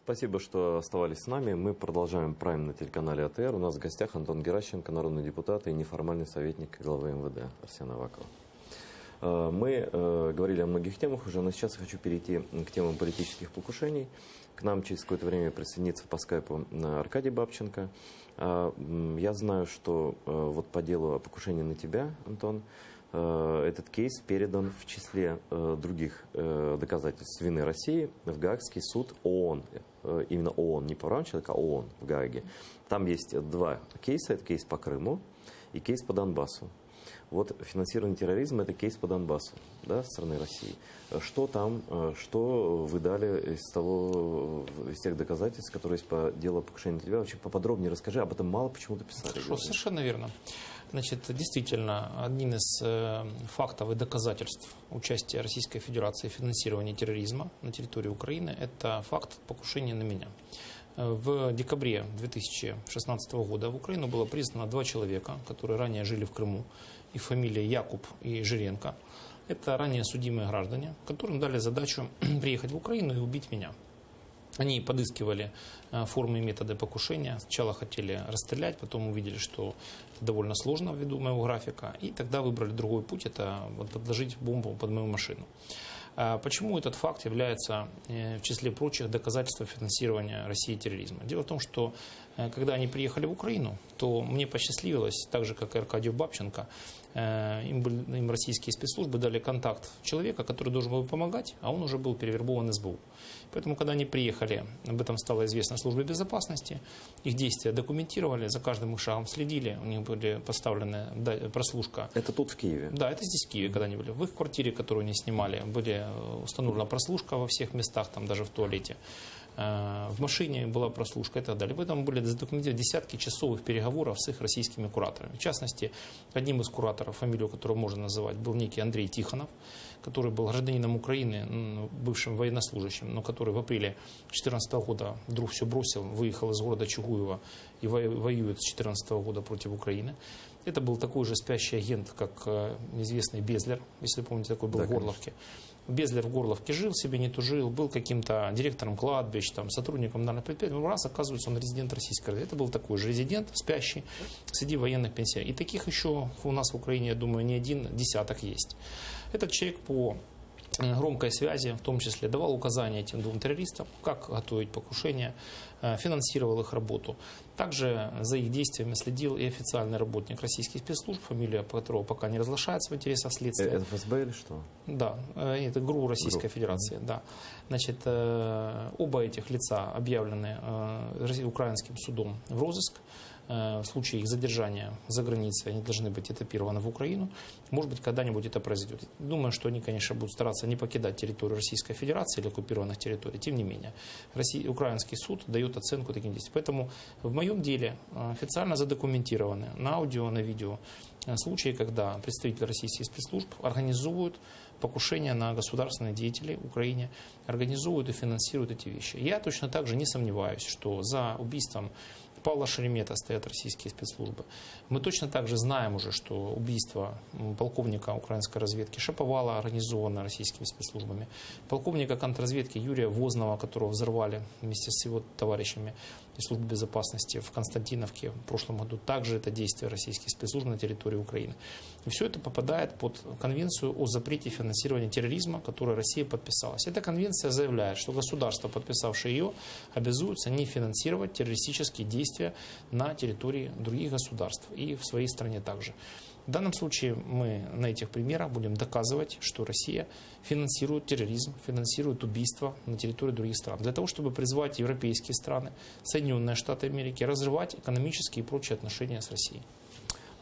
Спасибо, что оставались с нами. Мы продолжаем прайм на телеканале АТР. У нас в гостях Антон Геращенко, народный депутат и неформальный советник главы МВД Арсена Авакова. Мы говорили о многих темах уже, но сейчас я хочу перейти к темам политических покушений. К нам через какое-то время присоединится по скайпу Аркадий Бабченко. Я знаю, что вот по делу о покушении на тебя, Антон, этот кейс передан в числе других доказательств вины России в Гаагский суд ООН. Именно ООН, не по правам человека, а ООН в Гааге. Там есть два кейса. Это кейс по Крыму и кейс по Донбассу. Вот финансирование терроризма – это кейс по Донбассу, да, со стороны России. Что там, что вы дали из тех доказательств, которые есть по делу о покушении на тебя? Вообще поподробнее расскажи, об этом мало почему-то писали. Хорошо, совершенно верно. Значит, действительно, один из фактов и доказательств участия Российской Федерации в финансировании терроризма на территории Украины – это факт покушения на меня. В декабре 2016 года в Украину было признано два человека, которые ранее жили в Крыму. Их фамилия Якуб и Жиренко. Это ранее судимые граждане, которым дали задачу приехать в Украину и убить меня. Они подыскивали формы и методы покушения. Сначала хотели расстрелять, потом увидели, что довольно сложно ввиду моего графика. И тогда выбрали другой путь – это подложить бомбу под мою машину. Почему этот факт является, в числе прочих, доказательством финансирования России терроризма? Дело в том, что когда они приехали в Украину, то мне посчастливилось, так же, как и Аркадию Бабченко, им российские спецслужбы дали контакт человека, который должен был помогать, а он уже был перевербован СБУ. Поэтому, когда они приехали, об этом стало известно службе безопасности, их действия документировали, за каждым их шагом следили, у них были поставлены прослушка. Это тут в Киеве? Да, это здесь в Киеве, когда они были. В их квартире, которую они снимали, были установлена прослушка во всех местах, там даже в туалете. В машине была прослушка и так далее. Поэтому были задокументированы десятки часовых переговоров с их российскими кураторами. В частности, одним из кураторов, фамилию которого можно называть, был некий Андрей Тихонов, который был гражданином Украины, бывшим военнослужащим, но который в апреле 2014 года вдруг все бросил, выехал из города Чугуева и воюет с 2014 года против Украины. Это был такой же спящий агент, как известный Безлер, если помните, такой был в Горловке. Безлер в Горловке жил себе, не тужил, был каким-то директором кладбищ, там, сотрудником данных предприятий. Раз, оказывается, он резидент Российской России. Это был такой же резидент, спящий, среди военных пенсионеров. И таких еще у нас в Украине, я думаю, не один десяток есть. Этот человек по громкой связи, в том числе, давал указания этим двум террористам, как готовить покушение, финансировал их работу. Также за их действиями следил и официальный работник российских спецслужб, фамилия которого пока не разглашается в интересах следствия. Это ФСБ или что? Да, это ГРУ Российской Федерации. Да. Значит, оба этих лица объявлены украинским судом в розыск. В случае их задержания за границей они должны быть этапированы в Украину. Может быть, когда-нибудь это произойдет. Думаю, что они, конечно, будут стараться не покидать территорию Российской Федерации или оккупированных территорий. Тем не менее, украинский суд дает оценку таким действиям. Поэтому в моем деле официально задокументированы на аудио, на видео случаи, когда представители российских спецслужб организовывают покушения на государственных деятелей в Украине, организовывают и финансируют эти вещи. Я точно так же не сомневаюсь, что за убийством Павла Шеремета стоят российские спецслужбы. Мы точно так же знаем уже, что убийство полковника украинской разведки Шаповала организовано российскими спецслужбами. Полковника контрразведки Юрия Вознова, которого взорвали вместе с его товарищами из службы безопасности в Константиновке в прошлом году, также это действие российских спецслужб на территории Украины. И все это попадает под конвенцию о запрете финансирования терроризма, которую Россия подписалась. Эта конвенция заявляет, что государства, подписавшие ее, обязуются не финансировать террористические действия на территории других государств и в своей стране также. В данном случае мы на этих примерах будем доказывать, что Россия финансирует терроризм, финансирует убийства на территории других стран. Для того, чтобы призвать европейские страны, Соединенные Штаты Америки, разрывать экономические и прочие отношения с Россией.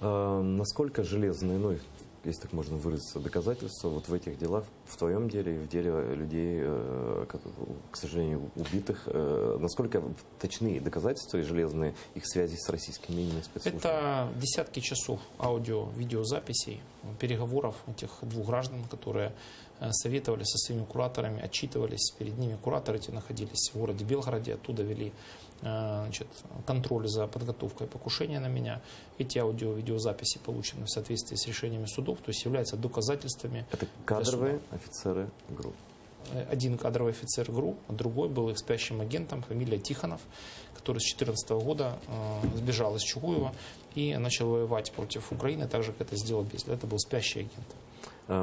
Насколько железные, ну, если так можно выразиться, доказательства вот в этих делах, в твоем деле и в деле людей, к сожалению, убитых, насколько точны доказательства и железные их связи с российскими именно спецслужбами? Это десятки часов аудио, видеозаписей, переговоров этих двух граждан, которые советовали со своими кураторами, отчитывались перед ними. Кураторы эти находились в городе Белгороде, оттуда вели контроль за подготовкой покушения на меня. Эти аудио-видеозаписи получены в соответствии с решениями судов, то есть являются доказательствами. Это кадровые офицеры ГРУ? один кадровый офицер ГРУ, а другой был их спящим агентом, фамилия Тихонов, который с 2014 года сбежал из Чугуева и начал воевать против Украины, так же, как это сделал Безлер. Это был спящий агент.